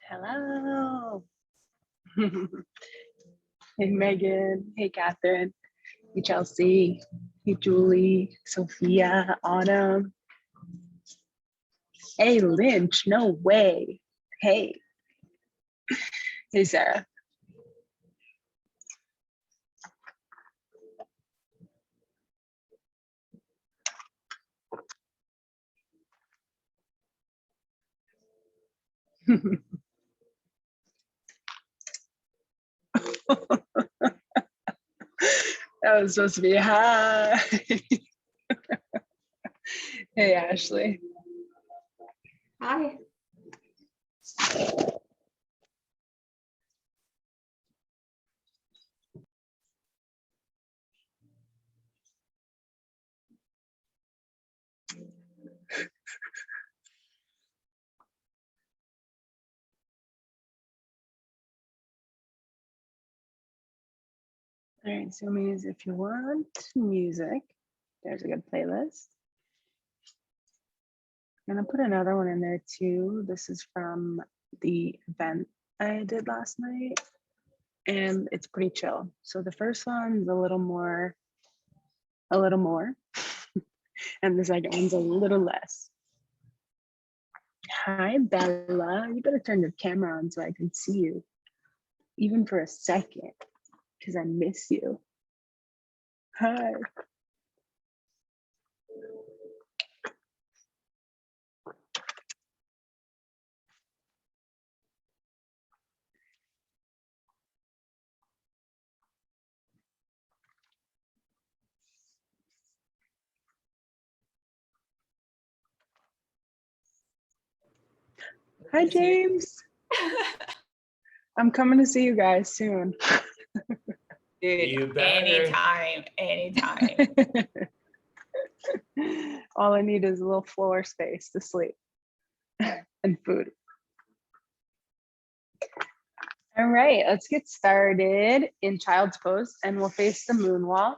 Hello. Hey, Megan. Hey, Catherine. Hey, Chelsea. Hey, Julie. Sophia. Autumn. Hey, Lynch. No way. Hey. Hey, Sarah. That was supposed to be hi. Hey, Ashley. Hi. All right, so means if you want music, there's a good playlist. I'm gonna put another one in there too. This is from the event I did last night, and it's pretty chill. So the first one's a little more, and the second one's a little less. Hi, Bella. You better turn your camera on so I can see you, even for a second, because I miss you. Hi. Hi, James. I'm coming to see you guys soon. Dude, anytime. All I need is a little floor space to sleep and food. All right, let's get started in child's pose, and we'll face the moon wall.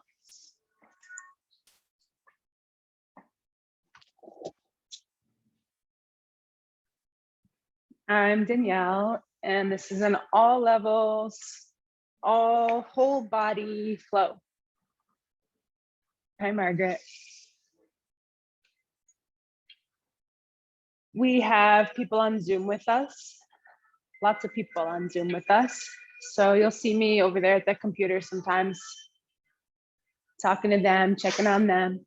I'm Danielle, and this is an all levels, all whole body flow. Hi, Margaret. We have people on Zoom with us, lots of people on Zoom with us. So you'll see me over there at the computer sometimes, talking to them, checking on them.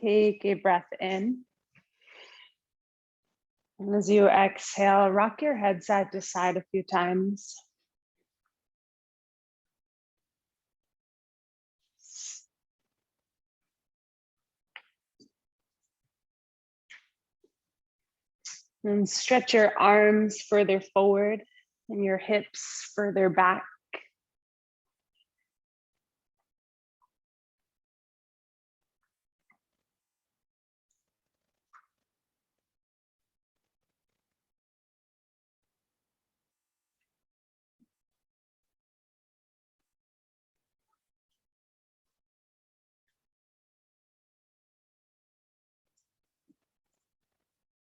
Take a breath in. And as you exhale, rock your head side to side a few times. And stretch your arms further forward and your hips further back.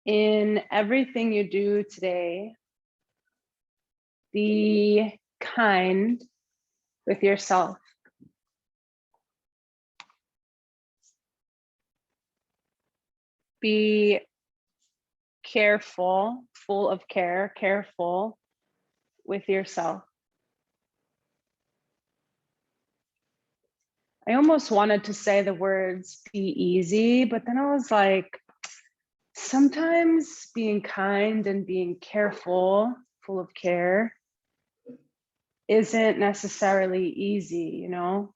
In everything you do today, be kind with yourself. Be careful, full of care, careful with yourself. I almost wanted to say the words be easy, but then I was like, sometimes being kind and being careful, full of care, isn't necessarily easy, you know?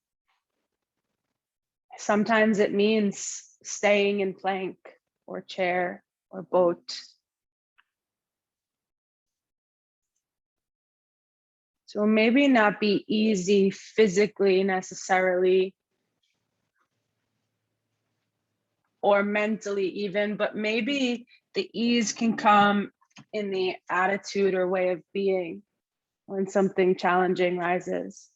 Sometimes it means staying in plank or chair or boat. So maybe not be easy physically necessarily, or mentally even, but maybe the ease can come in the attitude or way of being when something challenging rises.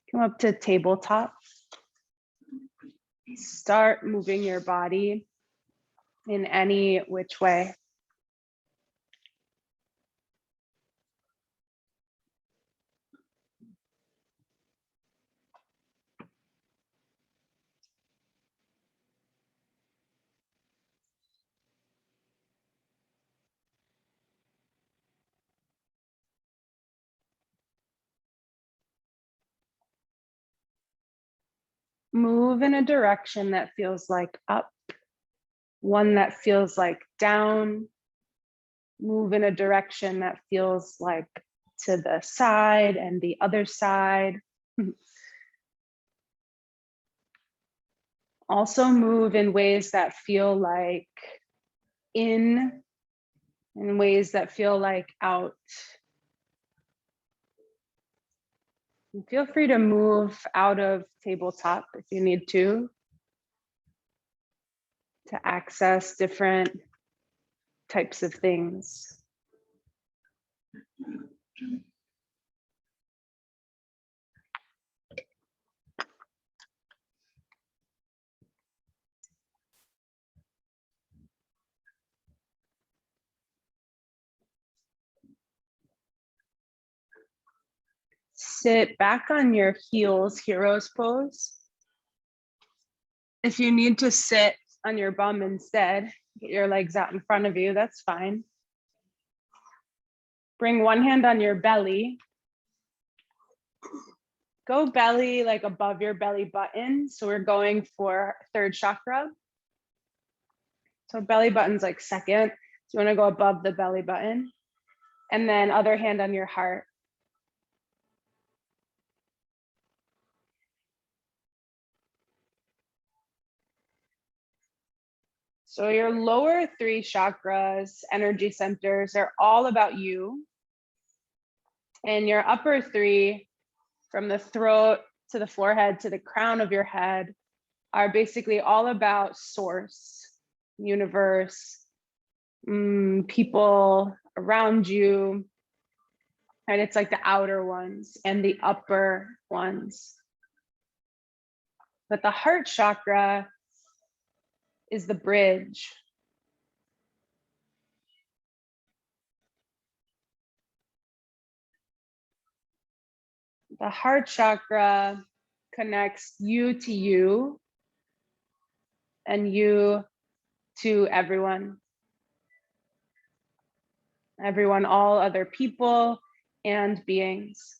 Come up to tabletop. Start moving your body in any which way. Move in a direction that feels like up, one that feels like down. Move in a direction that feels like to the side and the other side. Also move in ways that feel like in ways that feel like out. And feel free to move out of tabletop if you need to access different types of things. Sit back on your heels, hero's pose. If you need to sit on your bum instead, get your legs out in front of you, that's fine. Bring one hand on your belly. Go belly like above your belly button. So we're going for third chakra. So belly button's like second. So you want to go above the belly button. And then other hand on your heart. So your lower three chakras, energy centers, are all about you. And your upper three, from the throat to the forehead to the crown of your head, are basically all about source, universe, people around you. And it's like the outer ones and the upper ones. But the heart chakra is the bridge. The heart chakra connects you to you and you to everyone. Everyone, all other people and beings.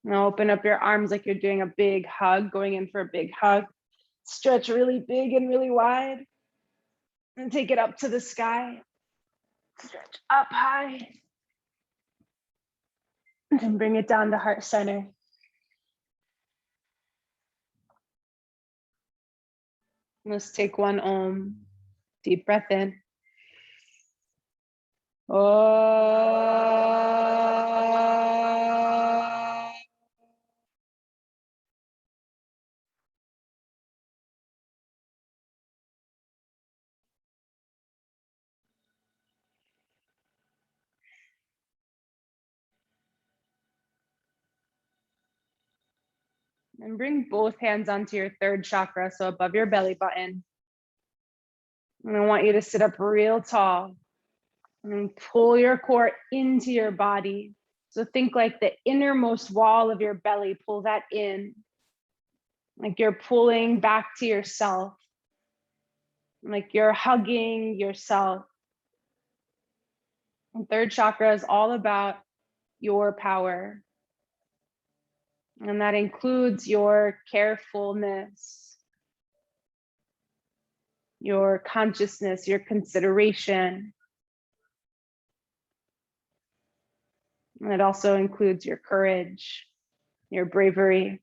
Now open up your arms like you're doing a big hug, going in for a big hug. Stretch really big and really wide. And take it up to the sky. Stretch up high. And then bring it down to heart center. Let's take one Om. Deep breath in. Oh. And bring both hands onto your third chakra, so above your belly button. And I want you to sit up real tall and pull your core into your body. So think like the innermost wall of your belly, pull that in. Like you're pulling back to yourself. Like you're hugging yourself. And third chakra is all about your power. And that includes your carefulness, your consciousness, your consideration. And it also includes your courage, your bravery.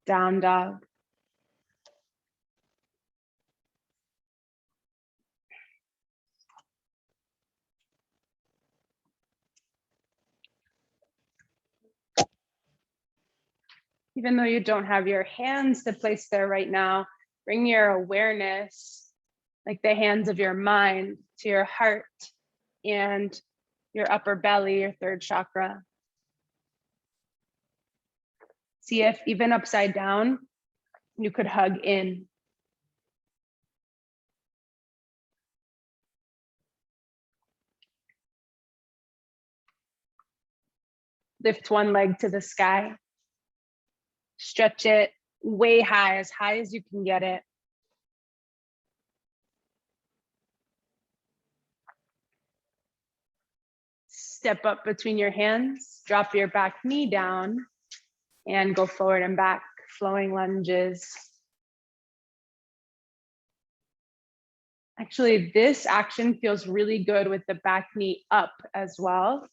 Down dog. Even though you don't have your hands to place there right now, bring your awareness, like the hands of your mind, to your heart and your upper belly, your third chakra. See if even upside down, you could hug in. Lift one leg to the sky. Stretch it way high as you can get it. Step up between your hands, drop your back knee down, and go forward and back, flowing lunges. Actually, this action feels really good with the back knee up as well.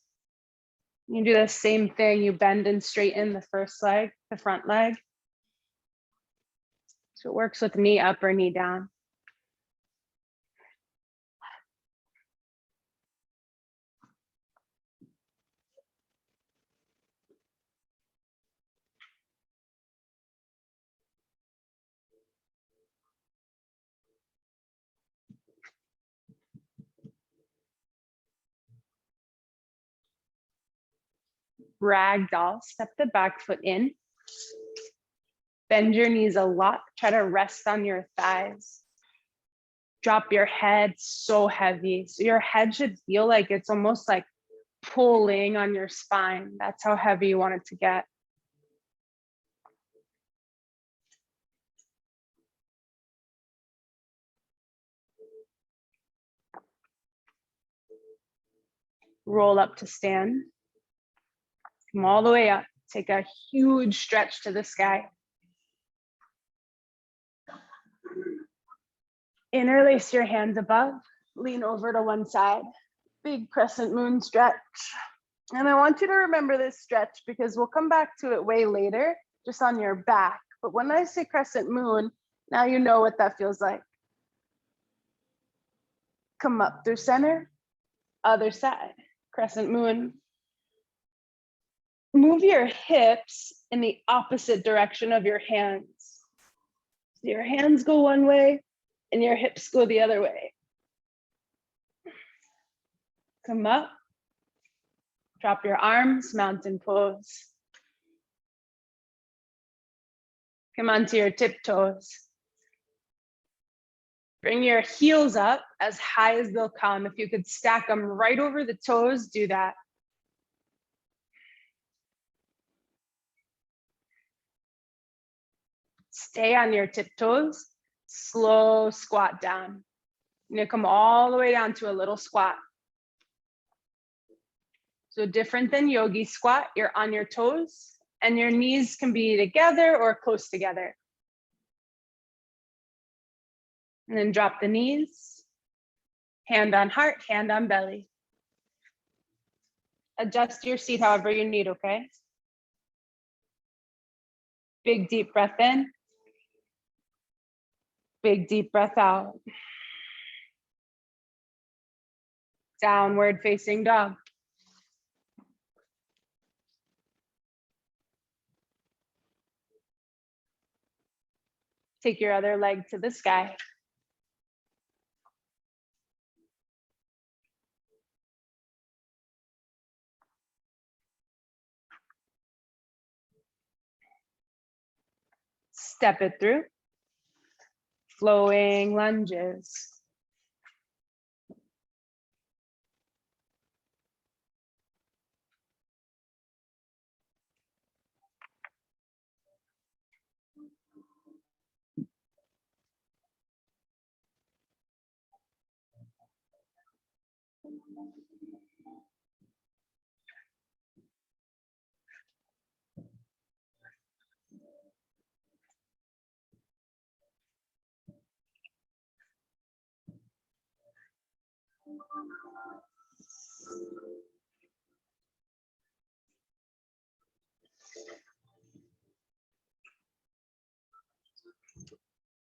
You do the same thing, you bend and straighten the first leg, the front leg. So it works with knee up or knee down. Ragdoll, step the back foot in. Bend your knees a lot, try to rest on your thighs. Drop your head so heavy. So your head should feel like it's almost like pulling on your spine. That's how heavy you want it to get. Roll up to stand. Come all the way up. Take a huge stretch to the sky. Interlace your hands above. Lean over to one side. Big crescent moon stretch. And I want you to remember this stretch because we'll come back to it way later, just on your back. But when I say crescent moon, now you know what that feels like. Come up through center, other side, crescent moon. Move your hips in the opposite direction of your hands. So your hands go one way and your hips go the other way. Come up, drop your arms, mountain pose. Come onto your tiptoes. Bring your heels up as high as they'll come. If you could stack them right over the toes, do that. Stay on your tiptoes, slow squat down. You're gonna come all the way down to a little squat. So different than yogi squat, you're on your toes and your knees can be together or close together. And then drop the knees, hand on heart, hand on belly. Adjust your seat however you need, okay? Big deep breath in. Big deep breath out. Downward facing dog. Take your other leg to the sky. Step it through. Flowing lunges.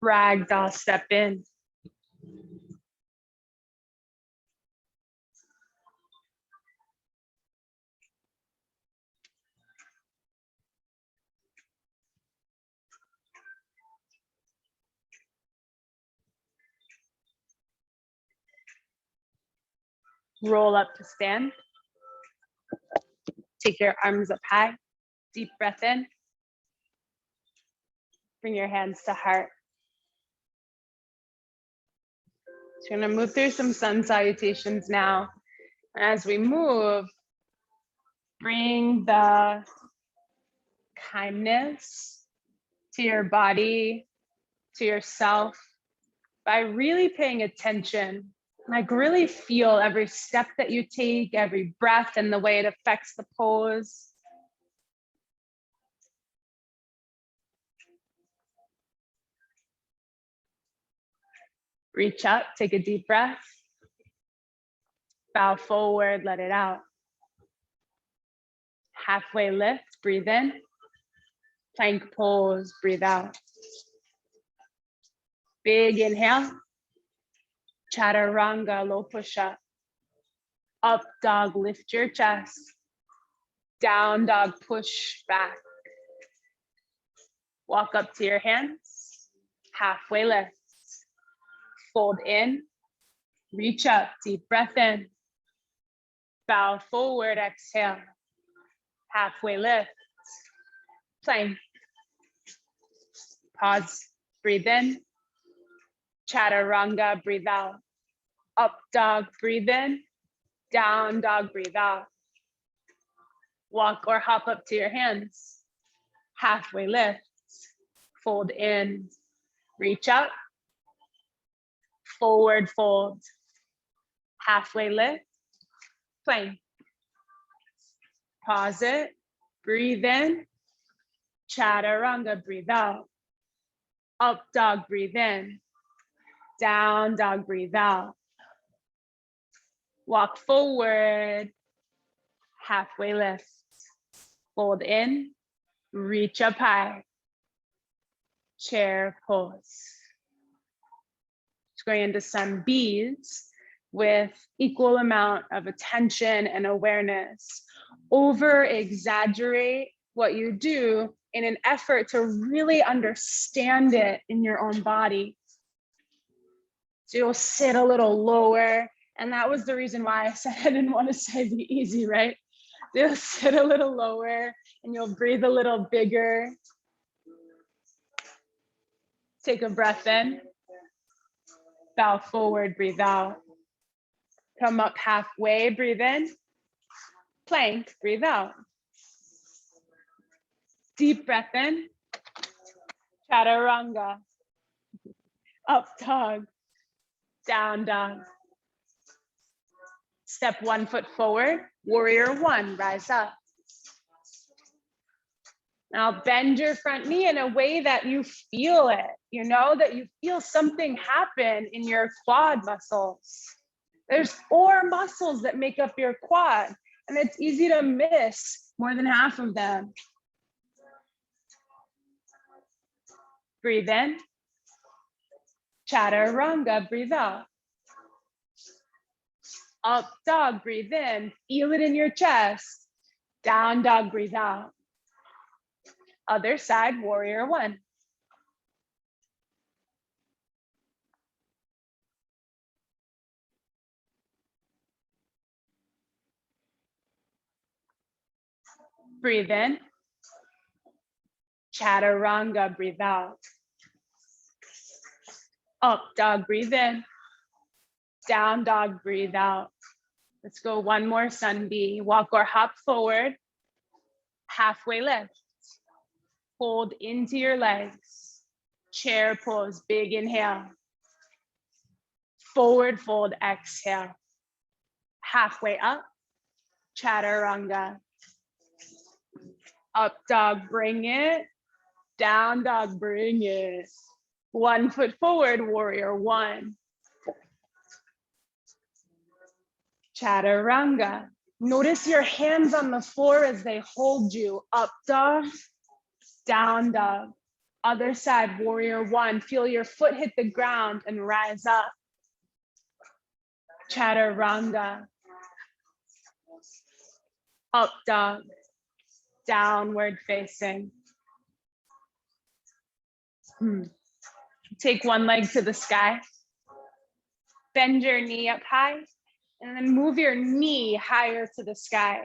Ragdoll step in. Roll up to stand. Take your arms up high. Deep breath in. Bring your hands to heart. So we're gonna move through some sun salutations now. As we move, bring the kindness to your body, to yourself, by really paying attention. Like really feel every step that you take, every breath and the way it affects the pose. Reach up, take a deep breath. Bow forward, let it out. Halfway lift, breathe in. Plank pose, breathe out. Big inhale. Chaturanga, low push-up. Up dog, lift your chest. Down dog, push back. Walk up to your hands. Halfway lift. Fold in. Reach up, deep breath in. Bow forward, exhale. Halfway lift. Plank. Pause, breathe in. Chaturanga, breathe out. Up dog, breathe in. Down dog, breathe out. Walk or hop up to your hands. Halfway lift. Fold in. Reach up. Forward fold. Halfway lift. Plank. Pause it. Breathe in. Chaturanga, breathe out. Up dog, breathe in. Down dog, breathe out. Walk forward. Halfway lift. Fold in. Reach up high. Chair pose. Just going into some beads with equal amount of attention and awareness. Over exaggerate what you do in an effort to really understand it in your own body. So you'll sit a little lower. And that was the reason why I said I didn't want to say be easy, right? You'll sit a little lower and you'll breathe a little bigger. Take a breath in. Bow forward, breathe out. Come up halfway, breathe in. Plank, breathe out. Deep breath in. Chaturanga. Up dog. Down dog. Step 1 foot forward. Warrior 1, rise up. Now bend your front knee in a way that you feel it, you know, that you feel something happen in your quad muscles. There's 4 muscles that make up your quad, and it's easy to miss more than half of them. Breathe in. Chaturanga, breathe out. Up dog, breathe in. Feel it in your chest. Down dog, breathe out. Other side, warrior 1. Breathe in. Chaturanga, breathe out. Up dog, breathe in. Down dog, breathe out. Let's go one more sun bee. Walk or hop forward. Halfway lift. Hold into your legs. Chair pose, big inhale. Forward fold, exhale. Halfway up, chaturanga. Up dog, bring it. Down dog, bring it. 1 foot forward, warrior one. Chaturanga. Notice your hands on the floor as they hold you. Up dog, down dog. Other side, warrior one. Feel your foot hit the ground and rise up. Chaturanga. Up dog, downward facing. Take one leg to the sky. Bend your knee up high and then move your knee higher to the sky.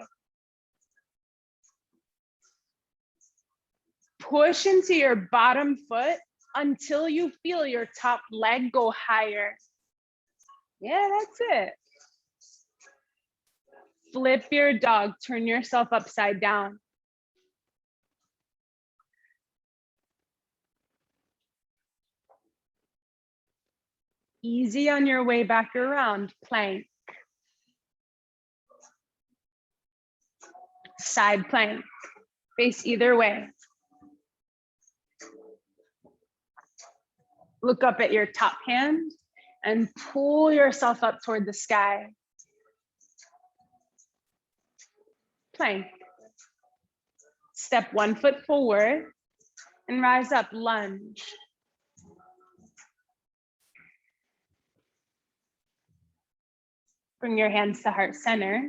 Push into your bottom foot until you feel your top leg go higher. Yeah, that's it. Flip your dog, turn yourself upside down. Easy on your way back around, plank. Side plank, face either way. Look up at your top hand and pull yourself up toward the sky. Plank. Step 1 foot forward and rise up, lunge. Bring your hands to heart center.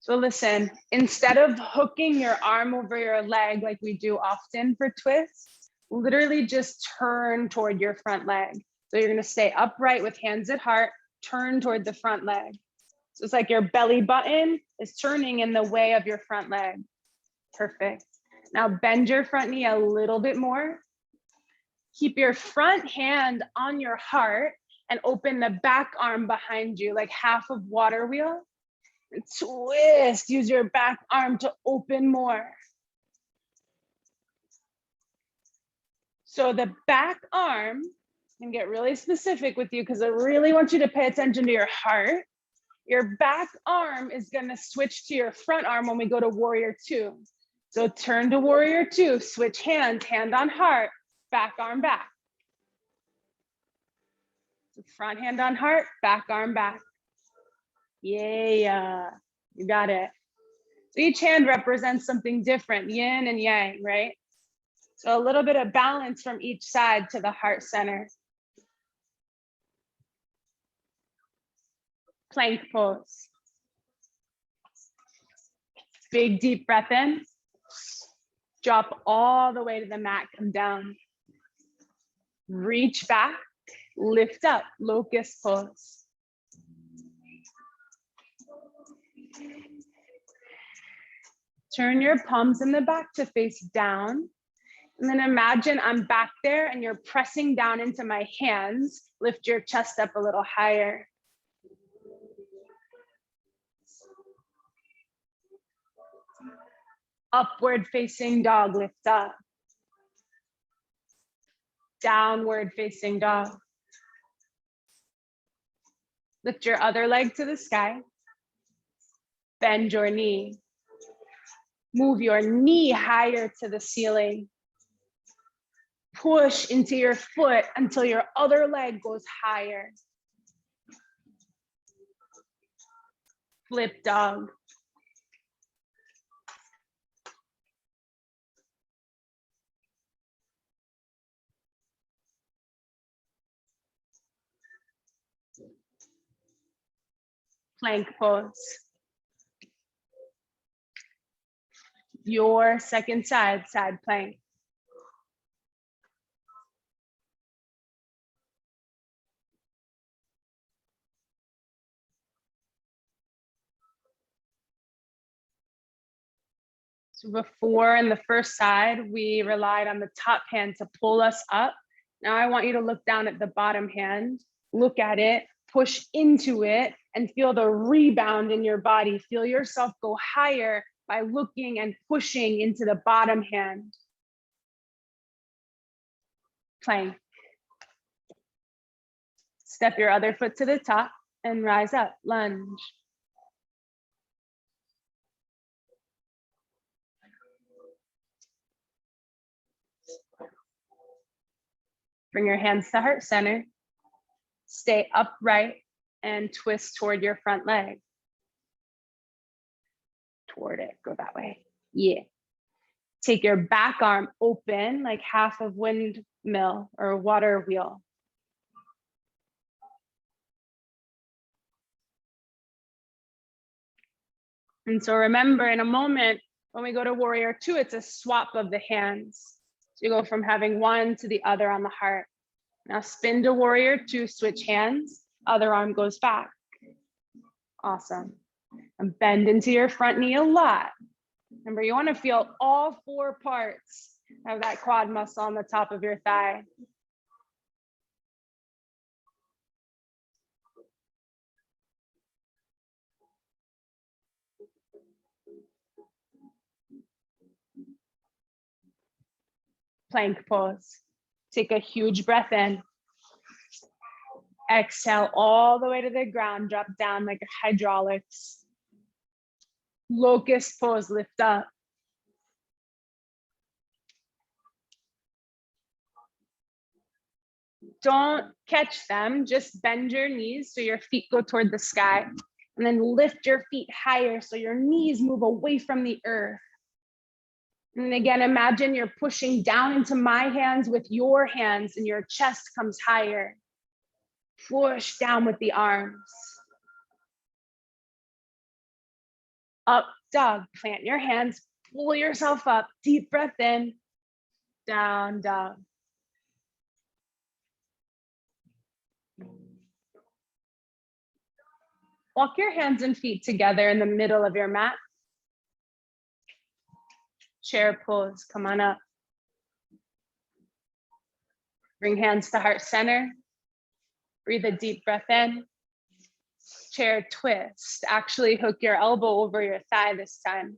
So listen, instead of hooking your arm over your leg like we do often for twists, literally just turn toward your front leg. So you're gonna stay upright with hands at heart, turn toward the front leg. So it's like your belly button is turning in the way of your front leg. Perfect. Now bend your front knee a little bit more. Keep your front hand on your heart and open the back arm behind you, like half of water wheel. And twist, use your back arm to open more. So the back arm, and get really specific with you because I really want you to pay attention to your heart. Your back arm is gonna switch to your front arm when we go to warrior two. So turn to warrior two, switch hands, hand on heart, back arm back. So front hand on heart, back arm back. Yeah, you got it. So each hand represents something different, yin and yang, right? So a little bit of balance from each side to the heart center. Plank pose. Big deep breath in. Drop all the way to the mat, come down. Reach back, lift up, locust pose. Turn your palms in the back to face down. And then imagine I'm back there and you're pressing down into my hands. Lift your chest up a little higher. Upward facing dog, lift up. Downward facing dog. Lift your other leg to the sky. Bend your knee. Move your knee higher to the ceiling. Push into your foot until your other leg goes higher. Flip dog. Plank pose. Your second side, side plank. So before in the first side, we relied on the top hand to pull us up. Now I want you to look down at the bottom hand, look at it, push into it, and feel the rebound in your body. Feel yourself go higher by looking and pushing into the bottom hand. Plank. Step your other foot to the top and rise up, lunge. Bring your hands to heart center. Stay upright and twist toward your front leg. Toward it, go that way. Yeah. Take your back arm open like half of windmill or water wheel. And so remember, in a moment, when we go to warrior two, it's a swap of the hands. So you go from having one to the other on the heart. Now spin to warrior two, switch hands, other arm goes back. Awesome. And bend into your front knee a lot. Remember, you want to feel all four parts of that quad muscle on the top of your thigh. Plank pose. Take a huge breath in. Exhale all the way to the ground, drop down like hydraulics. Locust pose, lift up. Don't catch them, just bend your knees so your feet go toward the sky, and then lift your feet higher so your knees move away from the earth. And again, imagine you're pushing down into my hands with your hands and your chest comes higher. Push down with the arms. Up dog, plant your hands, pull yourself up, deep breath in, down dog. Walk your hands and feet together in the middle of your mat. Chair pose, come on up. Bring hands to heart center. Breathe a deep breath in. Chair twist. Actually hook your elbow over your thigh this time.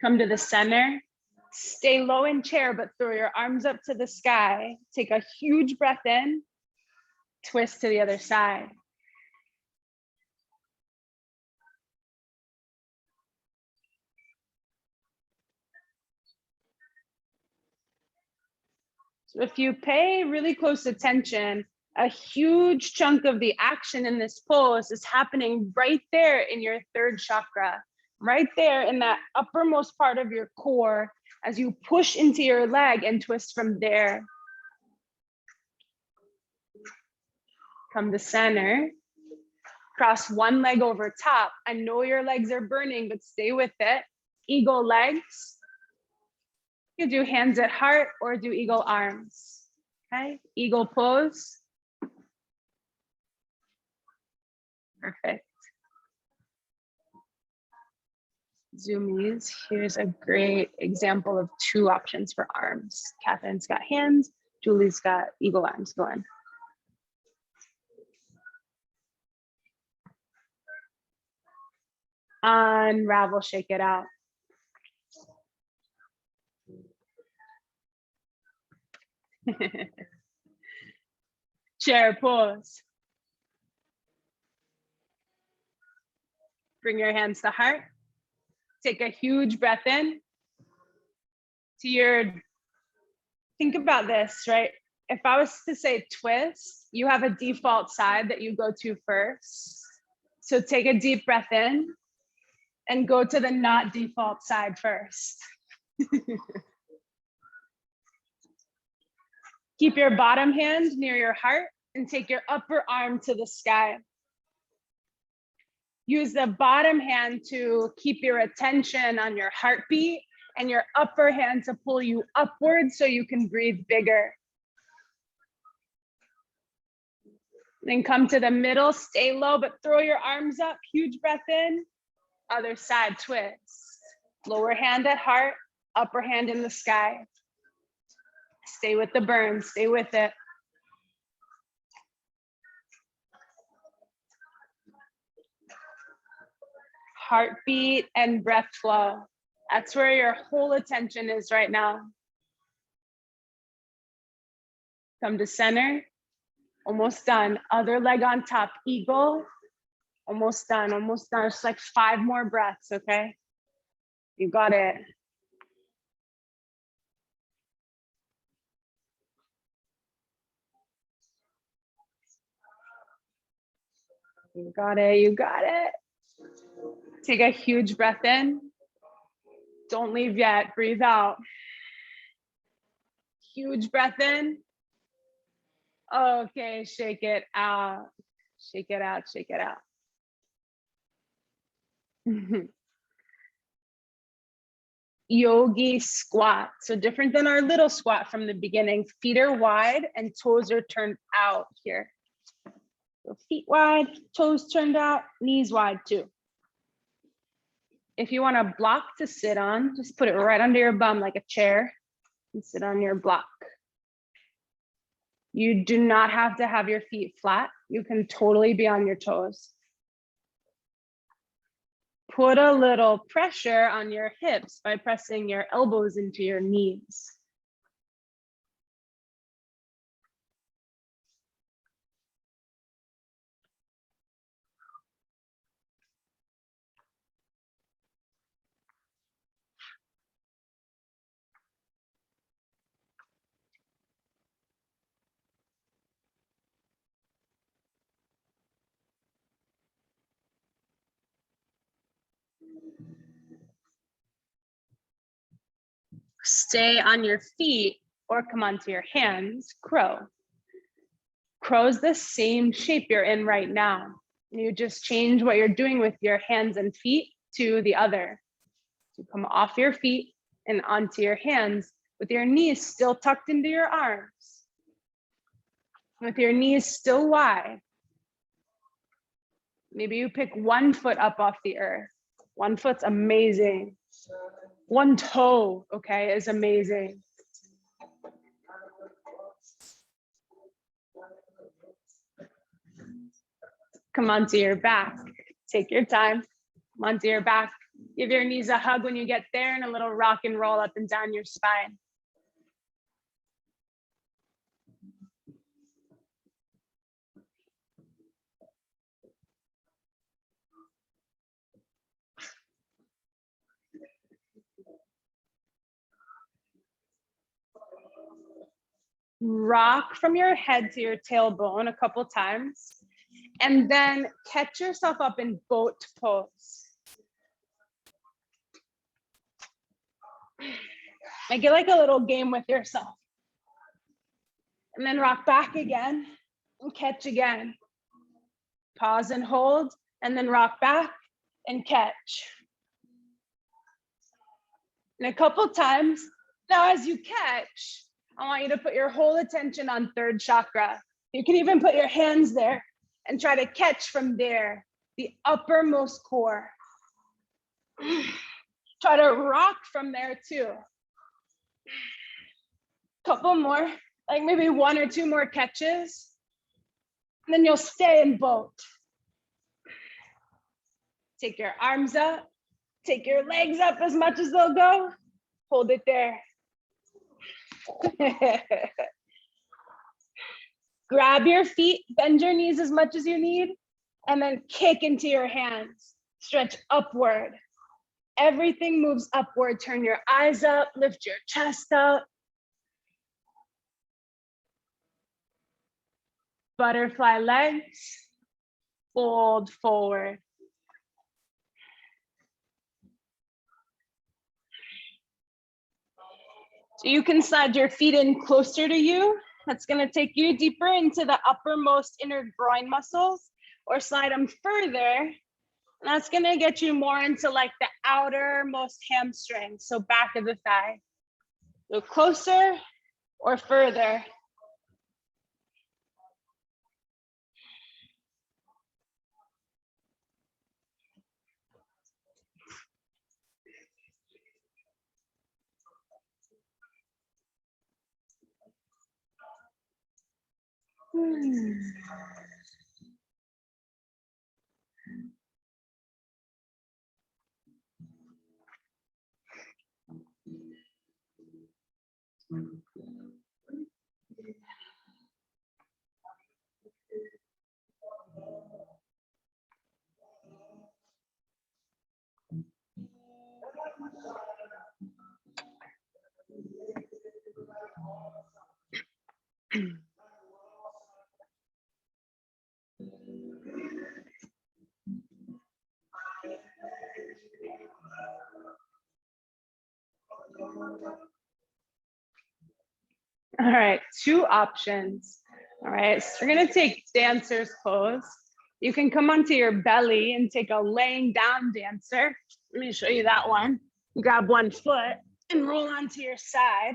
Come to the center. Stay low in chair, but throw your arms up to the sky. Take a huge breath in. Twist to the other side. So if you pay really close attention, a huge chunk of the action in this pose is happening right there in your third chakra, right there in that uppermost part of your core as you push into your leg and twist from there. Come to center. Cross one leg over top. I know your legs are burning, but stay with it. Eagle legs. You do hands at heart or do eagle arms. Okay, eagle pose. Perfect. Zoomies. Here's a great example of two options for arms. Catherine's got hands, Julie's got eagle arms going. Unravel, shake it out. Chair pose. Bring your hands to heart. Take a huge breath in. Think about this, right? If I was to say twist, you have a default side that you go to first. So take a deep breath in and go to the not default side first. Keep your bottom hand near your heart and take your upper arm to the sky. Use the bottom hand to keep your attention on your heartbeat and your upper hand to pull you upward so you can breathe bigger. Then come to the middle, stay low, but throw your arms up, huge breath in. Other side twist. Lower hand at heart, upper hand in the sky. Stay with the burn, stay with it. Heartbeat and breath flow. That's where your whole attention is right now. Come to center. Almost done. Other leg on top, eagle. Almost done, almost done. Just like 5 more breaths, okay? You got it. You got it, you got it. Take a huge breath in. Don't leave yet, breathe out. Huge breath in. Okay, shake it out. Shake it out, shake it out. Yogi squat. So different than our little squat from the beginning. Feet are wide and toes are turned out here. So feet wide, toes turned out, knees wide too. If you want a block to sit on, just put it right under your bum like a chair and sit on your block. You do not have to have your feet flat. You can totally be on your toes. Put a little pressure on your hips by pressing your elbows into your knees. Stay on your feet or come onto your hands, crow. Crow's the same shape you're in right now. You just change what you're doing with your hands and feet to the other. So come off your feet and onto your hands with your knees still tucked into your arms. With your knees still wide. Maybe you pick 1 foot up off the earth. 1 foot's amazing. 1 toe, okay, is amazing. Come onto your back. Take your time. Come onto your back. Give your knees a hug when you get there and a little rock and roll up and down your spine. Rock from your head to your tailbone a couple times, and then catch yourself up in boat pose. Make it like a little game with yourself. And then rock back again and catch again. Pause and hold, and then rock back and catch. And a couple times. Now, as you catch, I want you to put your whole attention on 3rd chakra. You can even put your hands there and try to catch from there, the uppermost core. Try to rock from there too. Couple more, like maybe 1 or 2 more catches. And then you'll stay in boat. Take your arms up, take your legs up as much as they'll go. Hold it there. Grab your feet, bend your knees as much as you need, and then kick into your hands. Stretch upward. Everything moves upward. Turn your eyes up, lift your chest up. Butterfly legs, fold forward. So you can slide your feet in closer to you. That's going to take you deeper into the uppermost inner groin muscles, or slide them further And that's gonna get you more into like the outermost hamstring, so back of the thigh. So closer or further. All right, 2 options. All right, so we're gonna take dancer's pose. You can come onto your belly and take a laying down dancer. Let me show you that one. You grab one foot and roll onto your side.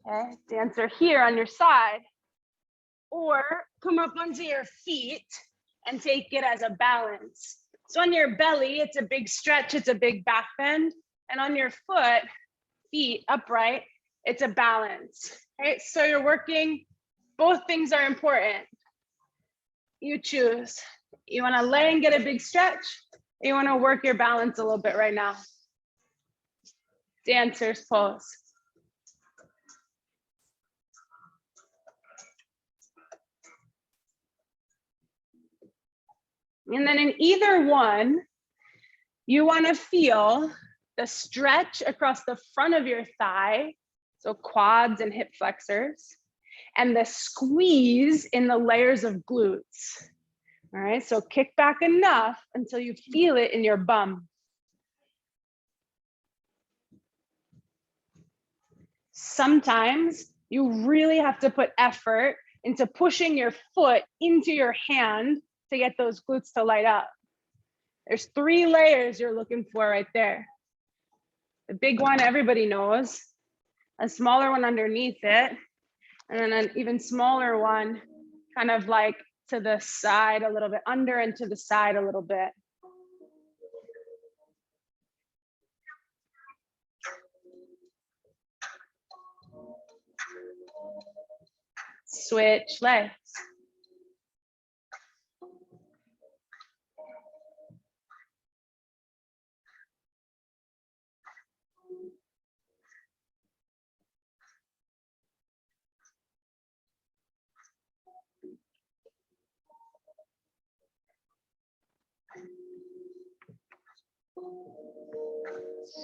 Okay, dancer here on your side. Or come up onto your feet and take it as a balance. So on your belly, it's a big stretch, it's a big back bend. And on your foot, feet upright, it's a balance, right? So you're working, both things are important. You choose. You wanna lay and get a big stretch, or you wanna work your balance a little bit right now. Dancer's pose. And then in either one, you wanna feel the stretch across the front of your thigh, so quads and hip flexors, and the squeeze in the layers of glutes. All right, so kick back enough until you feel it in your bum. Sometimes you really have to put effort into pushing your foot into your hand to get those glutes to light up. There's 3 layers you're looking for right there. The big one everybody knows, a smaller one underneath it, and then an even smaller one kind of like to the side a little bit, under and to the side a little bit. Switch legs.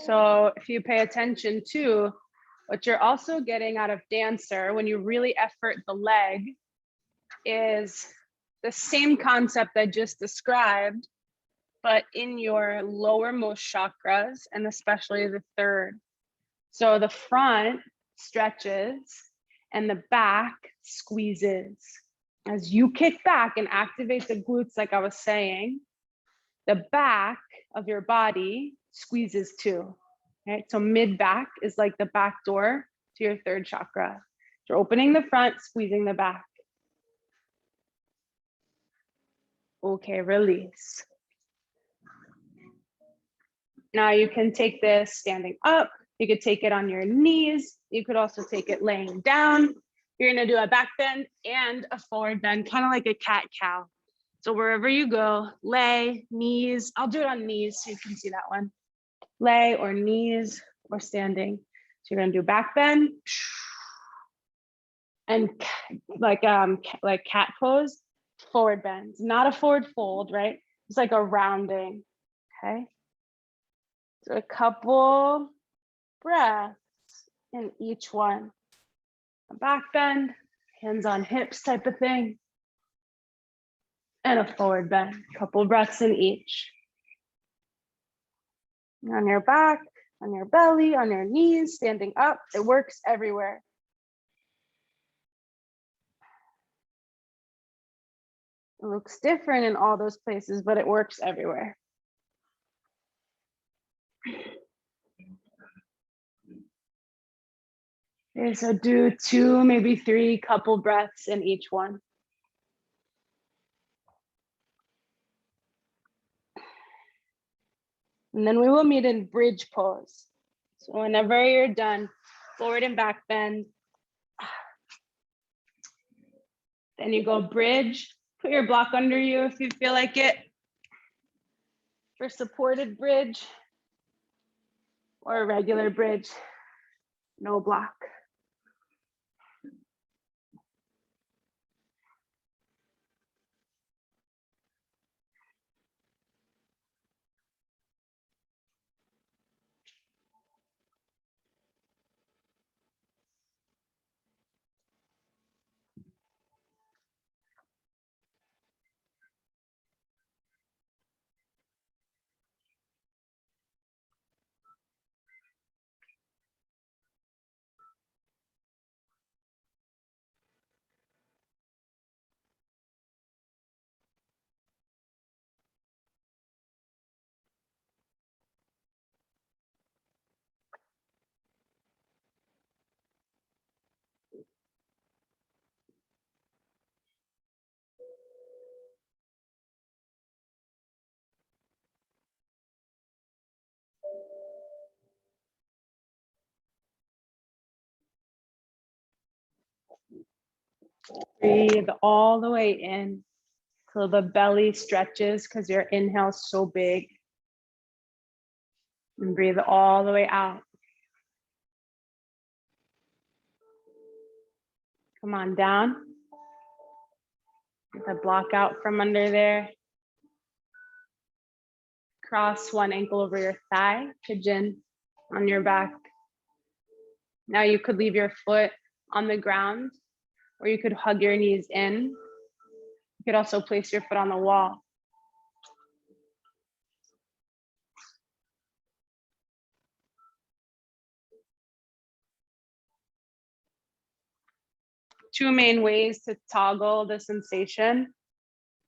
So if you pay attention to what you're also getting out of dancer when you really effort the leg is the same concept I just described, but in your lowermost chakras and especially the 3rd. So the front stretches and the back squeezes. As you kick back and activate the glutes, like I was saying, the back of your body squeezes too, right? So mid back is like the back door to your 3rd chakra. You're opening the front, squeezing the back. Okay, release. Now you can take this standing up. You could take it on your knees. You could also take it laying down. You're gonna do a back bend and a forward bend, kind of like a cat-cow. So wherever you go, lay, knees. I'll do it on knees so you can see that one. Lay or knees or standing. So you're gonna do back bend and like cat pose, forward bend. Not a forward fold, right? It's like a rounding, okay? So a couple breaths in each one. A back bend, hands on hips type of thing. And a forward bend, couple breaths in each. On your back, on your belly, on your knees, standing up. It works everywhere. It looks different in all those places, but it works everywhere. Okay, so do 2, maybe 3 couple breaths in each one. And then we will meet in bridge pose. So whenever you're done, forward and back bend. Then you go bridge, put your block under you if you feel like it. For supported bridge or a regular bridge, no block. 'Breathe all the way in till the belly stretches because your inhale is so big. And breathe all the way out. Come on down. Get the block out from under there. Cross one ankle over your thigh, pigeon on your back. Now you could leave your foot on the ground, or you could hug your knees in. You could also place your foot on the wall. Two main ways to toggle the sensation.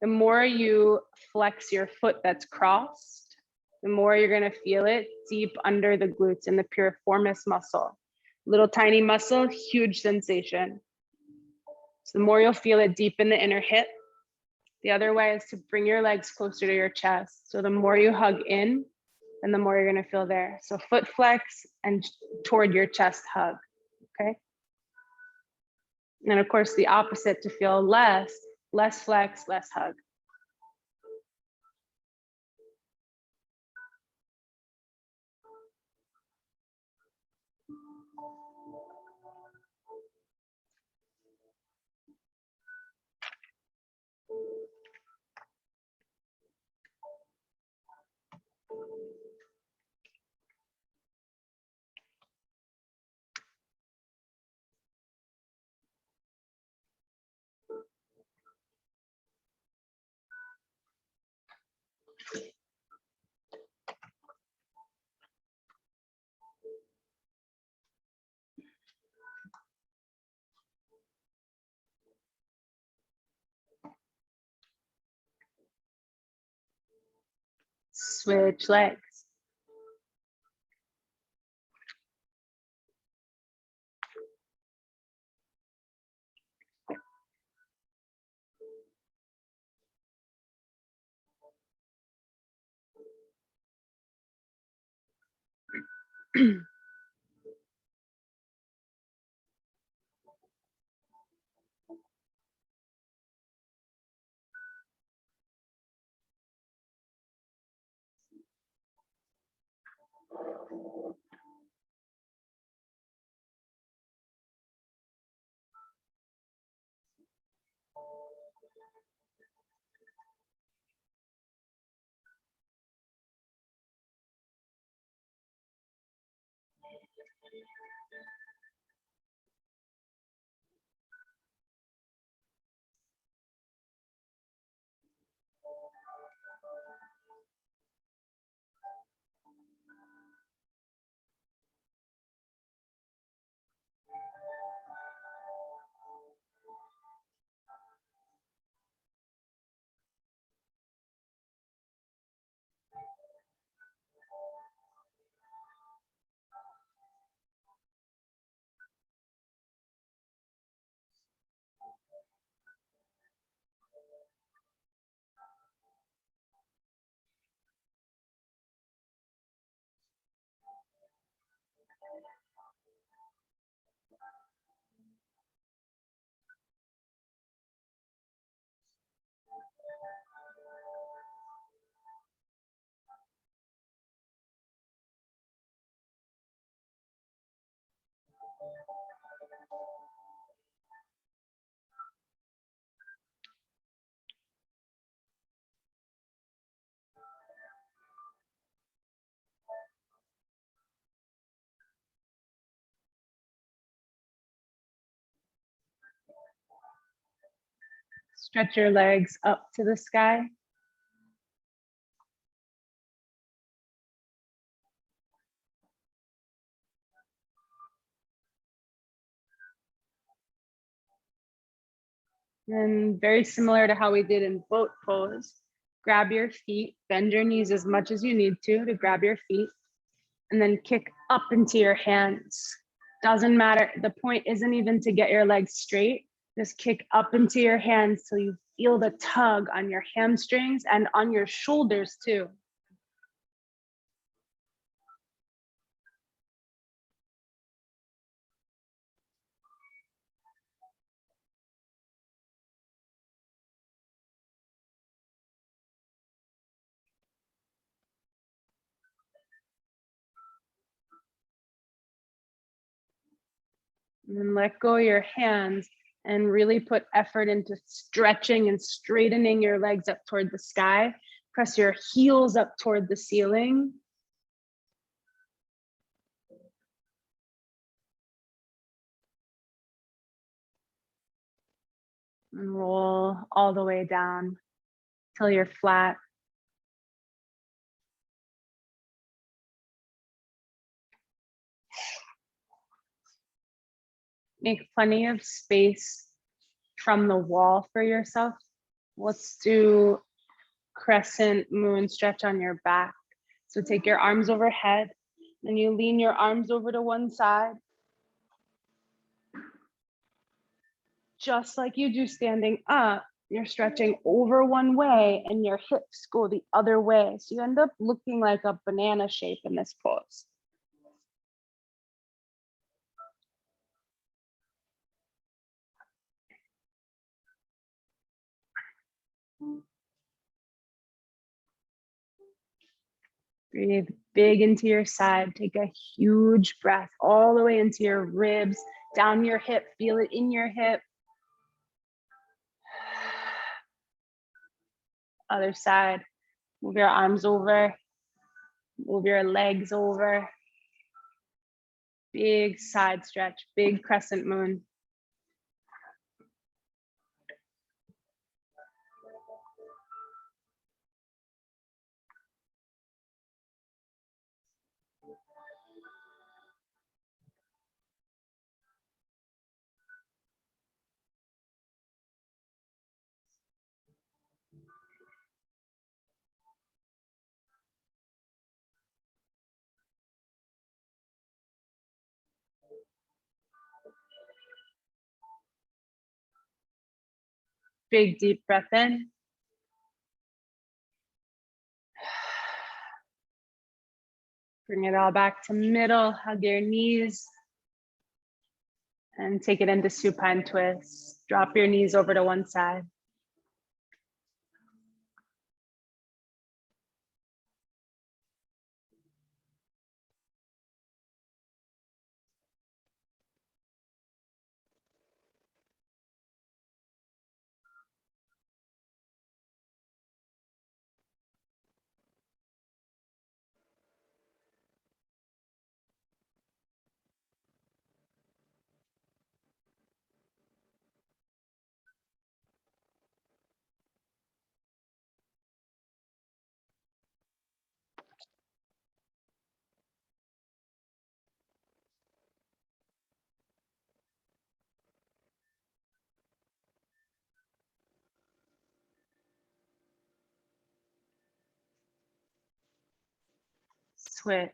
The more you flex your foot that's crossed, the more you're gonna feel it deep under the glutes in the piriformis muscle. Little tiny muscle, huge sensation. So the more you'll feel it deep in the inner hip. The other way is to bring your legs closer to your chest. So the more you hug in, then the more you're gonna feel there. So foot flex and toward your chest hug, okay? And of course, the opposite to feel less flex, less hug. Switch legs. Stretch your legs up to the sky. And very similar to how we did in boat pose, grab your feet, bend your knees as much as you need to grab your feet, and then kick up into your hands. Doesn't matter. The point isn't even to get your legs straight. Just kick up into your hands till you feel the tug on your hamstrings and on your shoulders too. And then let go of your hands and really put effort into stretching and straightening your legs up toward the sky. Press your heels up toward the ceiling. And roll all the way down till you're flat. Make plenty of space from the wall for yourself. Let's do crescent moon stretch on your back. So take your arms overhead, then you lean your arms over to one side. Just like you do standing up, you're stretching over one way and your hips go the other way. So you end up looking like a banana shape in this pose. Breathe big into your side. Take a huge breath all the way into your ribs, down your hip. Feel it in your hip. Other side. Move your arms over. Move your legs over. Big side stretch, big crescent moon. Big deep breath in. Bring it all back to middle, hug your knees. And take it into supine twist. Drop your knees over to one side. Switch.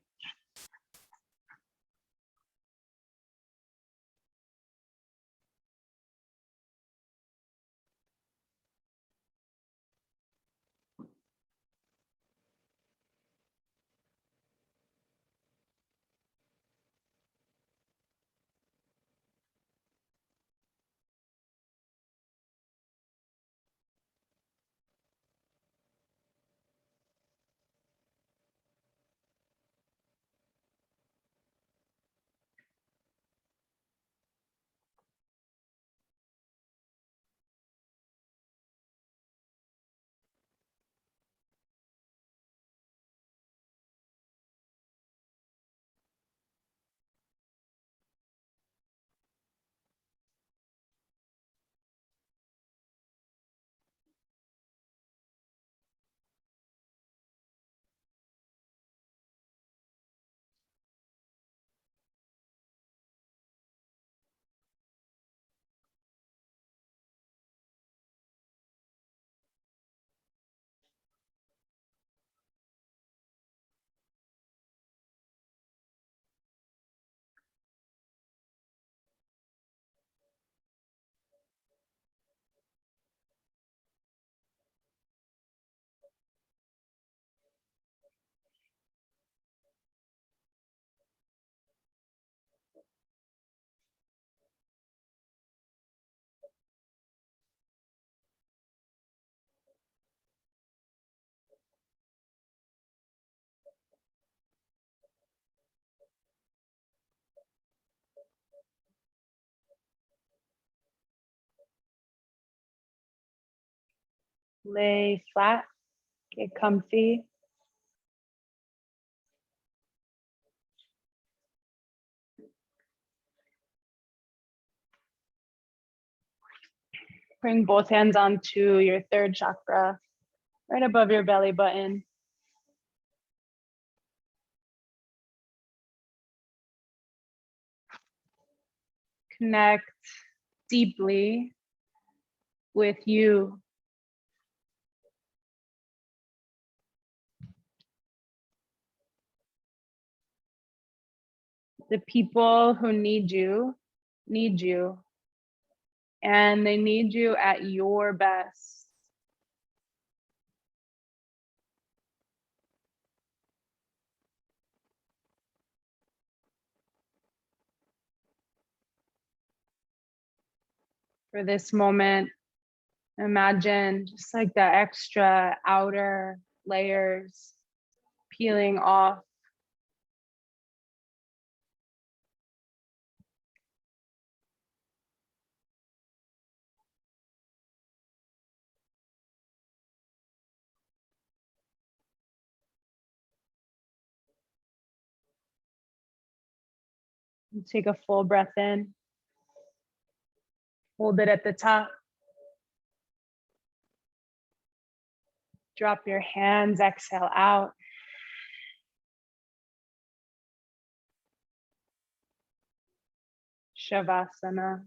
Lay flat, get comfy. Bring both hands onto your third chakra, right above your belly button. Connect deeply with you. The people who need you, and they need you at your best. For this moment, imagine just like the extra outer layers peeling off. Take a full breath in. Hold it at the top. Drop your hands, exhale out. Shavasana.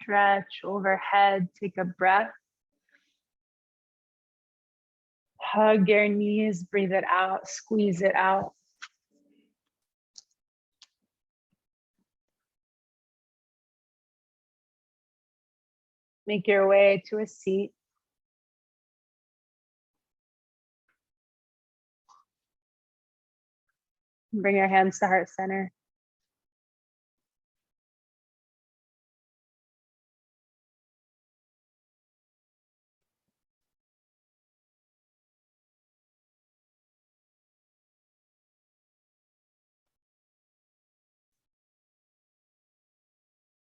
Stretch overhead, take a breath. Hug your knees, breathe it out, squeeze it out. Make your way to a seat. Bring your hands to heart center.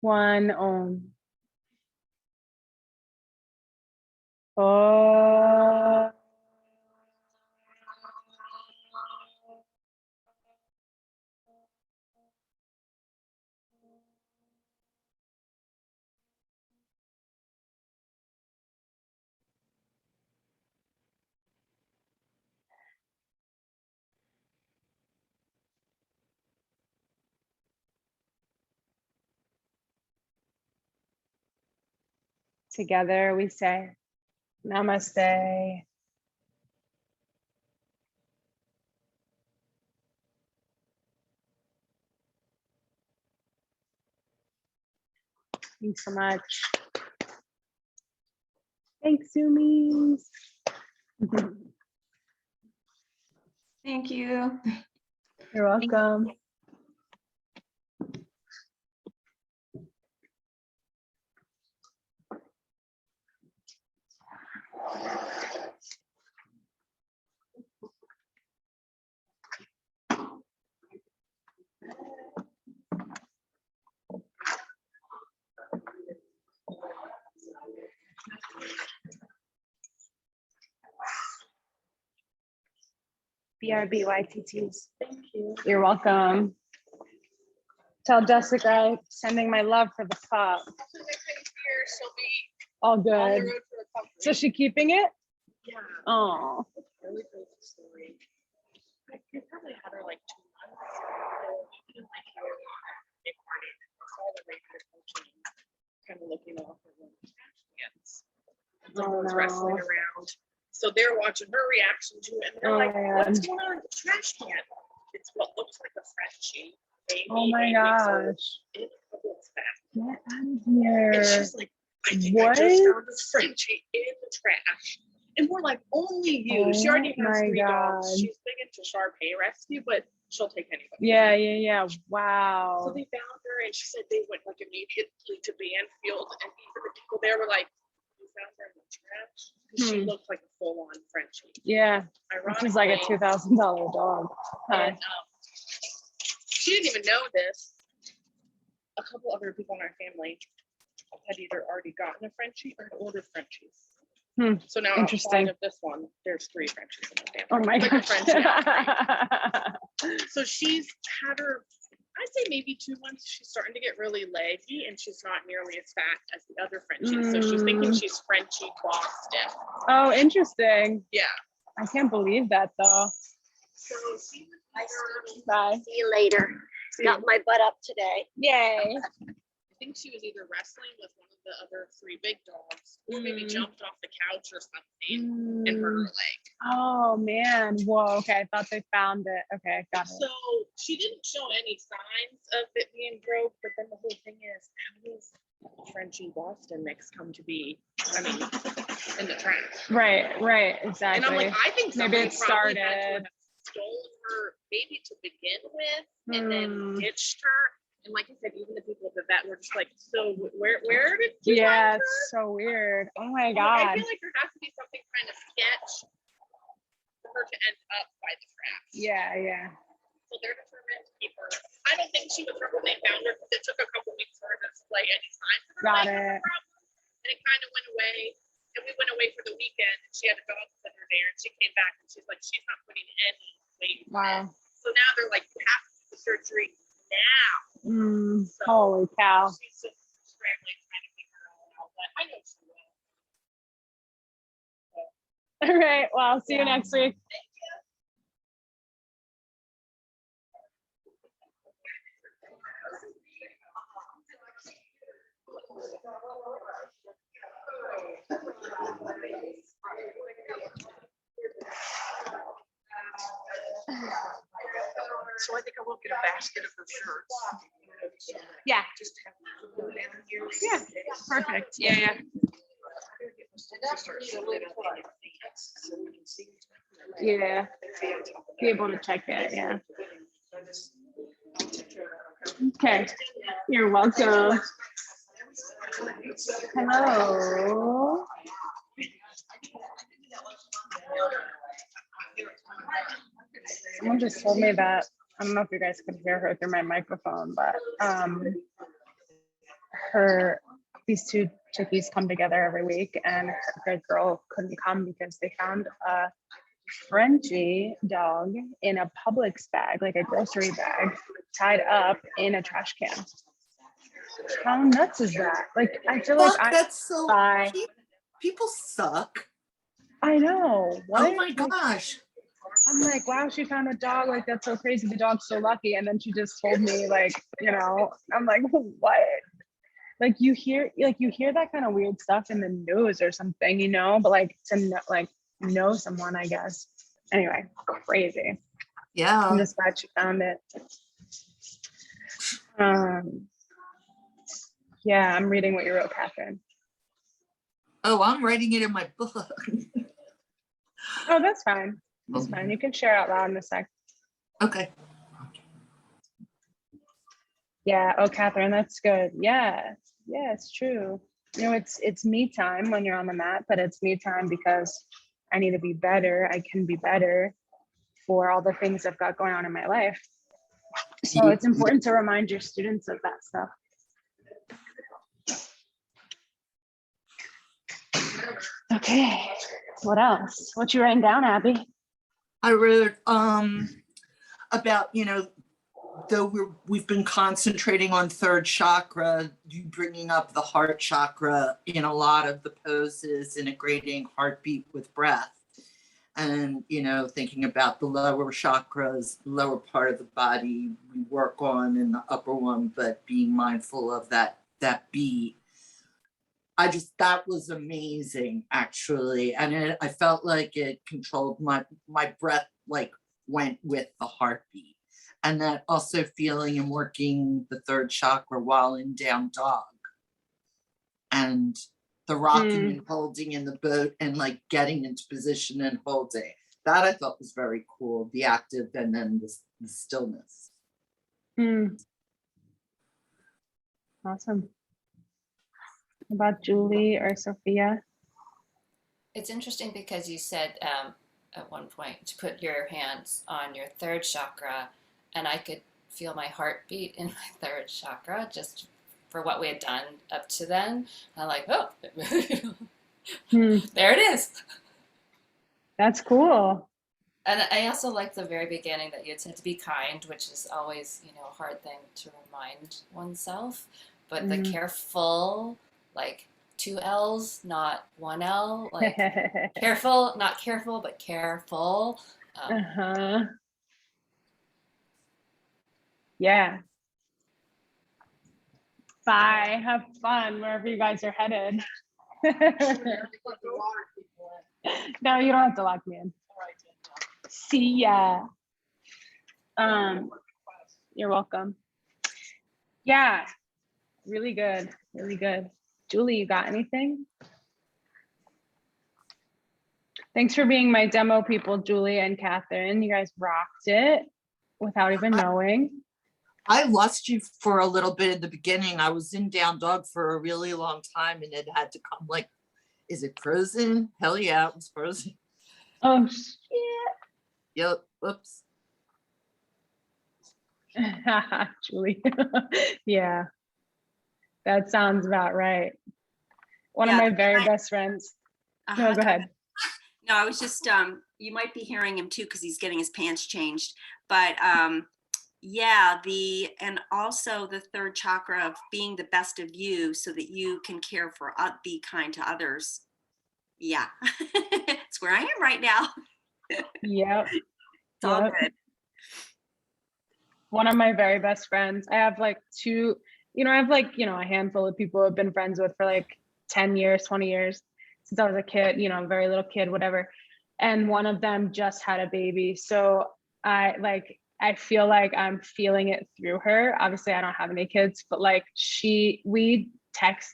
One Om. Oh. Together we say, Namaste. Thanks so much. Thanks, Zoomies. Thank you. You're welcome. BRBYTTs. Thank you. You're welcome. Tell Jessica, sending my love for the pup. She'll be All on the good. road for recovery. So she keeping it? Yeah. Oh. Really crazy story. I probably had her like 2 months. So I like her big party. I saw the regular coaching, kind of looking off of the trash cans. Someone was wrestling around. So they're watching her reaction to it. And they're like, what's going on with the trash can? It's what looks like a Frenchie. Baby, Oh my gosh. It looks fat. Get out of here. And she's like, I think I just found this Frenchie in the trash. And we're like, only you. She already has 3 dogs. She's big into Shar-Pei rescue, but she'll take anybody. Yeah. Wow. So they found her, and she said they went like immediately to Banfield, and even the people there were like, "You found her in the trash?" Because she looked like a full-on Frenchie. Yeah. Which is like a $2,000 dog. And she didn't even know this. A couple other people in our family had either already gotten a Frenchie or had ordered Frenchies. So now outside of this one, there's 3 Frenchies in the family. Oh my gosh. So she's had her, I'd say maybe 2 months. She's starting to get really leggy, and she's not nearly as fat as the other Frenchies. So she's thinking she's Frenchie Boston. Oh, interesting. Yeah. I can't believe that though. So she was Bye. See you later. Got my butt up today. Yay. I think she was either wrestling with one of the other 3 big dogs, or maybe jumped off the couch or something and hurt her leg. Oh man. Whoa. Okay. I thought they found it. Okay. Got it. So she didn't show any signs of it being broke, but then the whole thing is, how does Frenchie Boston mix come to be? I mean, in the trash. Right. Exactly. And I'm like, I think maybe somebody it probably started. had to have stolen her maybe to begin with, and then ditched her. And like I said, even the people at the vet were just like, so where did you find her? It's so weird. Oh my I God. feel like there has to be something kind of sketch for her to end up by the trash. Yeah. So they're determined to keep her. I don't think she was hurt when they found her, because it took a couple weeks for her to display any signs of her Got leg it. problem. And it kind of went away. And we went away for the weekend, and she had a dog sitter there, and she came back and she's like, she's not putting any weight on. Wow. So now they're like, you have to do the surgery now. So Holy cow. she's just scrambling, trying to figure it all out. But I know she will. All right. Well, I'll see you next week. Thank you. So I think I will get a basket of her shirts. Yeah. Just have them put it in here. Yeah, perfect. Yeah, yeah. Just start showing it up in advance so we can see. Yeah. Be able to check it. Yeah. Okay. You're welcome. Hello. Someone just told me that, I don't know if you guys could hear her through my microphone, but these two chickies come together every week, and her girl couldn't come because they found a Frenchie dog in a Publix bag, like a grocery bag, tied up in a trash can. How nuts is that? Like, I feel like That's so Bye. people suck. I know. What? Oh my Like, gosh. I'm like, wow, she found a dog. Like, that's so crazy. The dog's so lucky. And then she just told me, like, I'm like, what? Like you hear that kind of weird stuff in the news or something, but like to know someone, I guess. Anyway, crazy. I'm Yeah. just glad she found it. Yeah, I'm reading what you wrote, Catherine. Oh, I'm writing it in my book. Oh, that's fine. That's fine. You can share out loud in a sec. Okay. Yeah. Oh, Catherine, that's good. Yeah. Yeah, it's true. It's me time when you're on the mat, but it's me time because I need to be better. I can be better for all the things I've got going on in my life. So it's important to remind your students of that stuff. Okay. What else? What you writing down, Abby? I wrote about, though we've been concentrating on third chakra, you bringing up the heart chakra in a lot of the poses, integrating heartbeat with breath, and thinking about the lower chakras, lower part of the body we work on, and the upper one, but being mindful of that beat. That was amazing, actually, and I felt like it controlled my breath, like went with the heartbeat. And that also feeling and working the third chakra while in down dog, and the rocking and holding in the boat, and like getting into position and holding. That I thought was very cool. The active and then the stillness. Awesome. About Julie or Sophia? It's interesting because you said at one point to put your hands on your third chakra, and I could feel my heartbeat in my third chakra just for what we had done up to then. I'm like, oh, there it is. That's cool. And I also like the very beginning that you said to be kind, which is always, a hard thing to remind oneself. But the careful, like 2 L's, not 1 L, like careful, not careful, but careful. Yeah. Bye. Have fun wherever you guys are headed. No, you don't have to lock me in. See ya. You're welcome. Yeah. Really good. Really good. Julie, you got anything? Thanks for being my demo people, Julie and Catherine. You guys rocked it without even knowing. I lost you for a little bit in the beginning. I was in down dog for a really long time, and it had to come like, is it frozen? Hell yeah, it was frozen. Oh shit. Yep. Whoops. Julie. Yeah. That sounds about right. One of Yeah, my very best friends. No, go ahead. No, I was just, you might be hearing him too, because he's getting his pants changed. But yeah, and also the third chakra of being the best of you so that you can care for, be kind to others. Yeah, it's where I am right now. Yep. It's all good. One of my very best friends. I have like two you know, I have like, you know, a handful of people I've been friends with for like 10 years, 20 years since I was a kid, you know, very little kid, whatever. And one of them just had a baby. So I feel like I'm feeling it through her. Obviously, I don't have any kids, but like we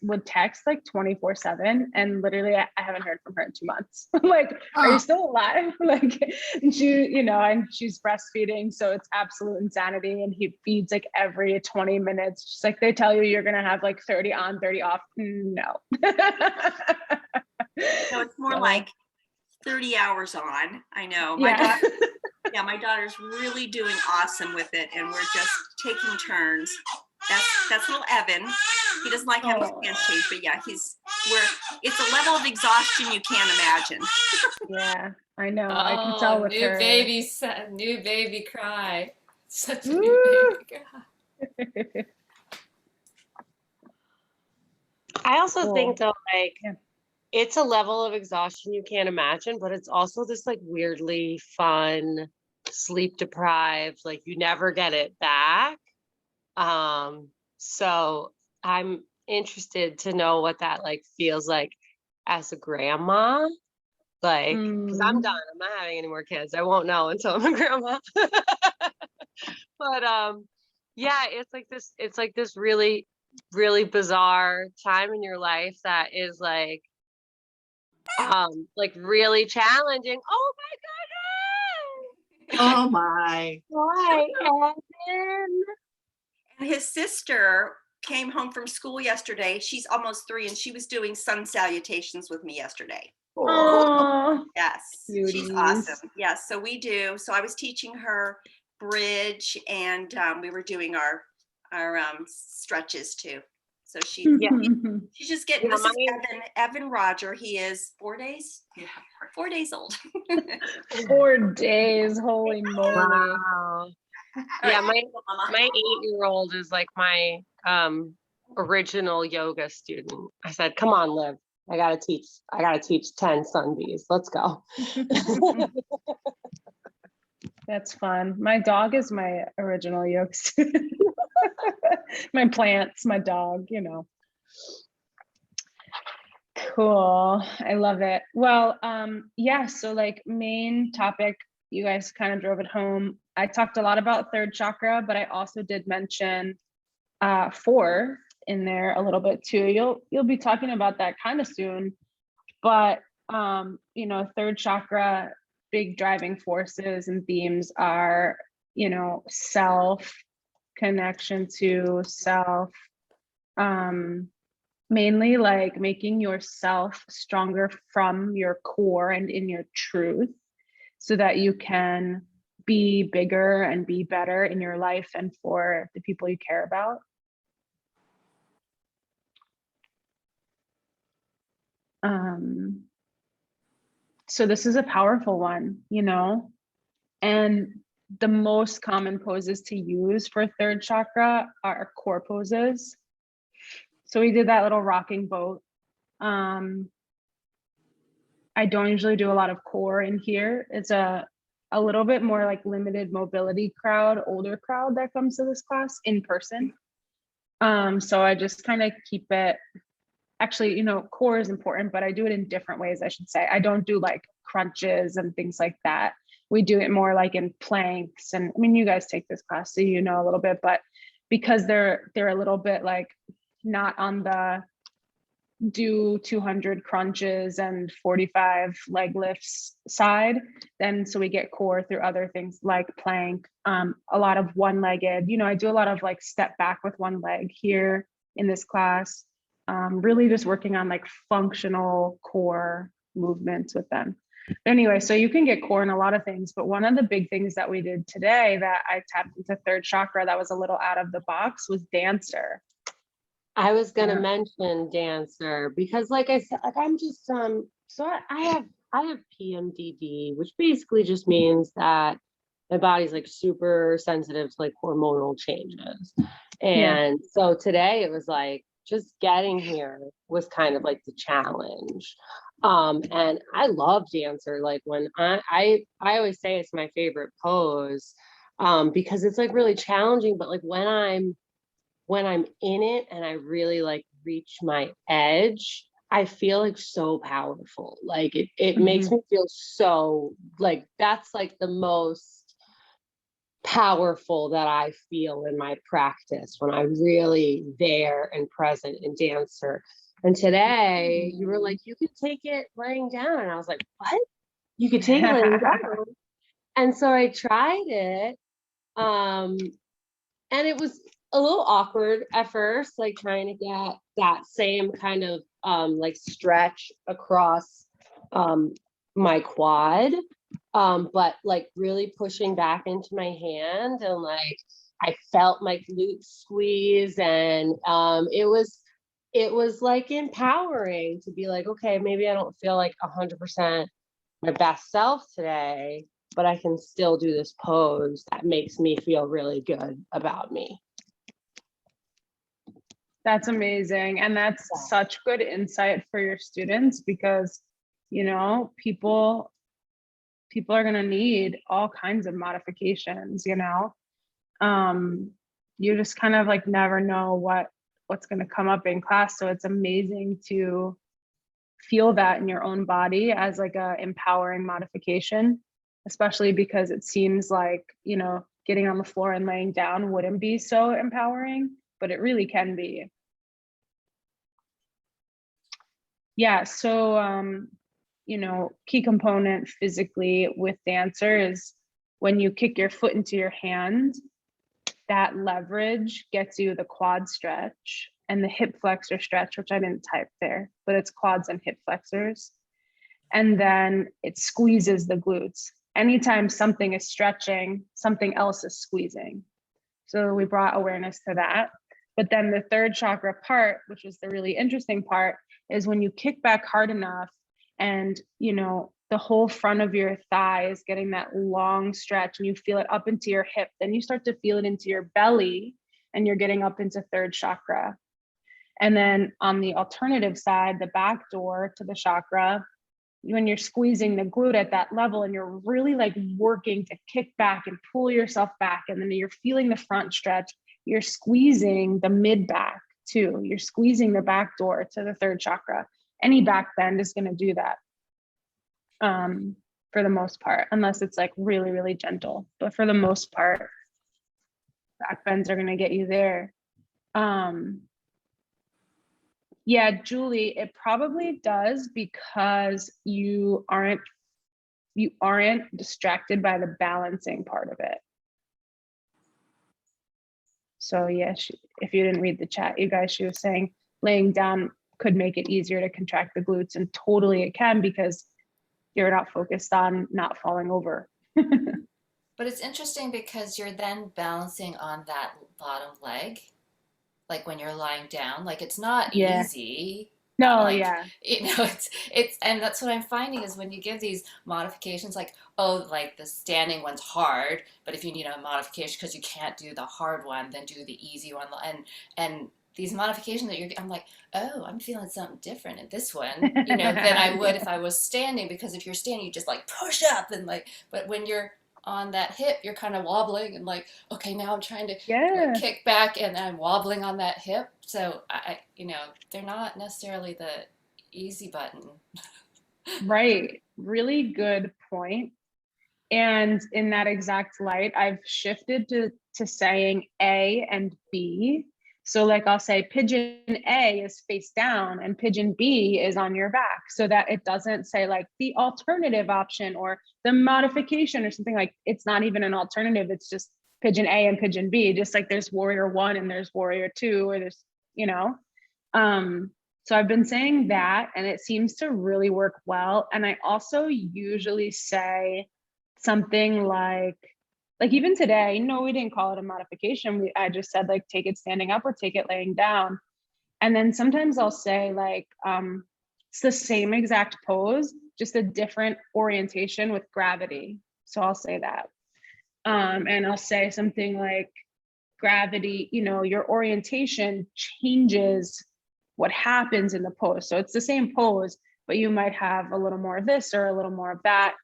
would text like 24/7, and literally I haven't heard from her in 2 months. Like, are you Oh. still alive? Like, and she, you know, and she's breastfeeding, so it's absolute insanity. And he feeds like every 20 minutes. Just like they tell you you're gonna have like 30 on, 30 off. No. No, it's more So, like 30 hours on. I know. yeah. Yeah, my daughter's really doing awesome with it, and we're just taking turns. That's little Evan. He doesn't like having his Oh. pants changed, but yeah, it's a level of exhaustion you can't imagine. Yeah, I know. I can tell Oh, with new her. baby, new baby cry. Such a new Woo! baby cry. I also Cool. think though, like Yeah. it's a level of exhaustion you can't imagine, but it's also this like weirdly fun, sleep deprived, like you never get it back. So I'm interested to know what that like feels like as a grandma. Like, because I'm done. I'm not having any more kids. I won't know until I'm a grandma. But yeah, it's like this really, really bizarre time in your life that is like really challenging. Oh Oh my. my God. Evan. And his sister came home from school yesterday. She's almost 3, and she was doing sun salutations with me yesterday. Oh, Yes, she's cuties. awesome. Yes, so we do. So I was teaching her bridge, and we were doing our stretches too. So she's just getting. Yeah, This is Evan Roger. He is 4 days. Yeah, 4 days old. 4 days. Holy moly. Wow. Yeah, All right, my 8-year-old is like my original yoga student. I said, "Come on, Liv. I gotta teach 10 Sundays. Let's go." That's fun. My dog is my original yoga student. My plants, my dog, you know. Cool. I love it. Well, yeah, so like main topic, you guys kind of drove it home. I talked a lot about third chakra, but I also did mention 4 in there a little bit too. You'll be talking about that kind of soon. But you know, third chakra, big driving forces and themes are, you know, self, connection to self, mainly like making yourself stronger from your core and in your truth so that you can be bigger and be better in your life and for the people you care about. So this is a powerful one, you know, and the most common poses to use for third chakra are core poses. So we did that little rocking boat. I don't usually do a lot of core in here. It's a little bit more like limited mobility crowd, older crowd that comes to this class in person. So I just kind of keep it, actually, you know, core is important, but I do it in different ways, I should say. I don't do like crunches and things like that. We do it more like in planks. And I mean, you guys take this class, so you know a little bit, but because they're a little bit like not on the do 200 crunches and 45 leg lifts side, then so we get core through other things like plank, a lot of one-legged, you know, I do a lot of like step back with one leg here in this class, really just working on like functional core movements with them. Anyway, so you can get core in a lot of things, but one of the big things that we did today that I tapped into third chakra that was a little out of the box was dancer. I was gonna Yeah. mention dancer because like I said, like I'm just so I have PMDD, which basically just means that my body's like super sensitive to like hormonal changes. And so today it was like just getting here was kind of like the challenge. And I love dancer. Like when I always say it's my favorite pose, because it's like really challenging, but like when when I'm in it and I really like reach my edge, I feel like so powerful. Like it makes me feel so like that's like the most powerful that I feel in my practice when I'm really there and present and dancer. And today you were like, you could take it laying down. And I was like, what? You could take it laying down. And so I tried it. And it was a little awkward at first, like trying to get that same kind of like stretch across my quad. But like really pushing back into my hand and like I felt my glutes squeeze and it was like empowering to be like, okay, maybe I don't feel like 100% my best self today, but I can still do this pose that makes me feel really good about me. That's amazing. And that's such good insight for your students because, you know, people are going to need all kinds of modifications, you know. You just kind of like never know what's going to come up in class. So it's amazing to feel that in your own body as like a empowering modification, especially because it seems like, you know, getting on the floor and laying down wouldn't be so empowering, but it really can be. Yeah, so you know, key component physically with dancer is when you kick your foot into your hand, that leverage gets you the quad stretch and the hip flexor stretch, which I didn't type there, but it's quads and hip flexors. And then it squeezes the glutes. Anytime something is stretching, something else is squeezing. So we brought awareness to that. But then the third chakra part, which was the really interesting part, is when you kick back hard enough and, you know, the whole front of your thigh is getting that long stretch and you feel it up into your hip, then you start to feel it into your belly and you're getting up into third chakra. And then on the alternative side, the back door to the chakra, when you're squeezing the glute at that level and you're really like working to kick back and pull yourself back, and then you're feeling the front stretch, you're squeezing the mid back too. You're squeezing the back door to the third chakra. Any back bend is going to do that for the most part, unless it's like really, really gentle. But for the most part, back bends are going to get you there. Yeah, Julie, it probably does because you aren't distracted by the balancing part of it. So yeah, if you didn't read the chat, you guys, she was saying laying down could make it easier to contract the glutes, and totally it can because you're not focused on not falling over. But it's interesting because you're then balancing on that bottom leg, like when you're lying down. Like it's not Yeah. easy. No, Like, yeah. you know, it's and that's what I'm finding is when you give these modifications, like, oh, like the standing one's hard, but if you need a modification because you can't do the hard one, then do the easy one. And these modifications that I'm like, oh, I'm feeling something different in this one, you know, than I would if I was standing, because if you're standing, you just like push up and like, but when you're on that hip, you're kind of wobbling and like, okay, now I'm trying to Yeah. kick back and I'm wobbling on that hip. So I, you know, they're not necessarily the easy button. Right. Really good point. And in that exact light, I've shifted to saying A and B. So like I'll say pigeon A is face down and pigeon B is on your back, so that it doesn't say like the alternative option or the modification or something. Like it's not even an alternative. It's just pigeon A and pigeon B, just like there's warrior 1 and there's warrior 2, or there's, you know. So I've been saying that and it seems to really work well. And I also usually say something like even today, no, we didn't call it a modification. I just said like, take it standing up or take it laying down. And then sometimes I'll say like, it's the same exact pose, just a different orientation with gravity. So I'll say that. And I'll say something like gravity, you know, your orientation changes what happens in the pose. So it's the same pose, but you might have a little more of this or a little more of that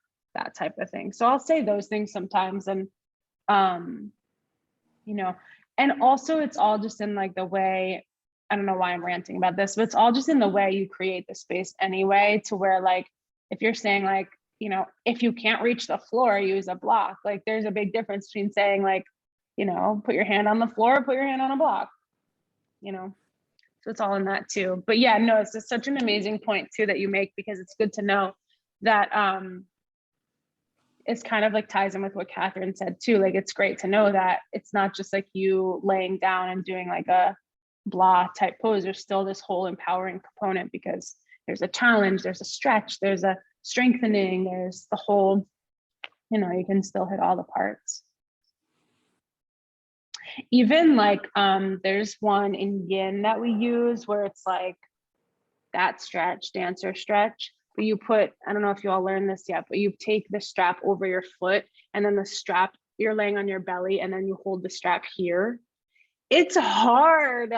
type of thing. So I'll say those things sometimes. And you know, and also it's all just in like the way, I don't know why I'm ranting about this, but it's all just in the way you create the space anyway, to where like, if you're saying like, you know, if you can't reach the floor, use a block. Like there's a big difference between saying like, you know, put your hand on the floor, put your hand on a block, you know, so it's all in that too. But yeah, no, it's just such an amazing point too that you make, because it's good to know that it's kind of like ties in with what Catherine said too. Like it's great to know that it's not just like you laying down and doing like a blah type pose. There's still this whole empowering component, because there's a challenge, there's a stretch, there's a strengthening, there's the whole, you know, you can still hit all the parts. Even like there's one in yin that we use where it's like that stretch, dancer stretch, but you put, I don't know if you all learned this yet, but you take the strap over your foot, and then the strap, you're laying on your belly, and then you hold the strap here. It's hard,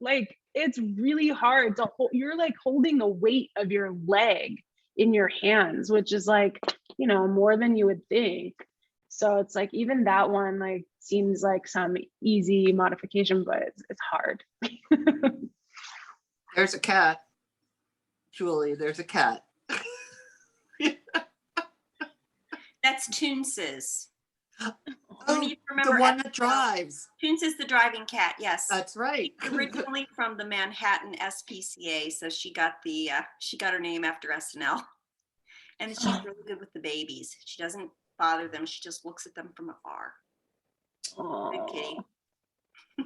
like it's really hard to hold. You're like holding the weight of your leg in your hands, which is like, you know, more than you would think. So it's like, even that one like seems like some easy modification, but it's hard. There's a cat. Julie, there's a cat. That's Toonces. Oh, You the remember one that episode- drives. Toons is the driving cat, yes. That's right. Originally from the Manhattan SPCA, so she got her name after SNL. And she's really good with the babies. She doesn't bother them. She just looks at them from afar. Good kitty. Oh,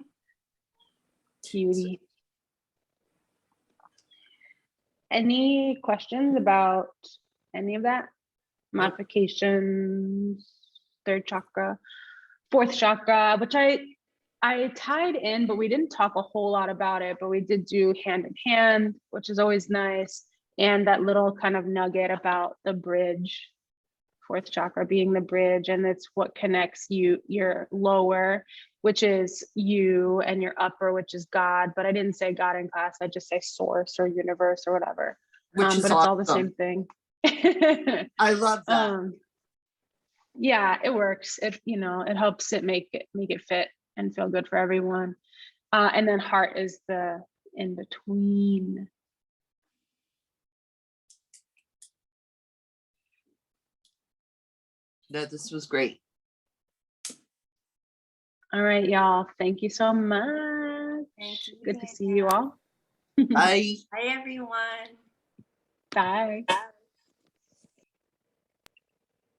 cutie. Any questions about any of that? Modifications, third chakra, fourth chakra, which I tied in, but we didn't talk a whole lot about it, but we did do hand in hand, which is always nice. And that little kind of nugget about the bridge, fourth chakra being the bridge, and it's what connects you, your lower, which is you, and your upper, which is God. But I didn't say God in class. I just say source or universe or whatever. Which is but it's all the awesome. same thing. I love that. Yeah, it works. It, you know, it helps it make it fit and feel good for everyone. And then heart is the in between. No, this was great. All right, y'all. Thank you so much. Thank you. Good to see you all. Bye. Hi, everyone. Bye.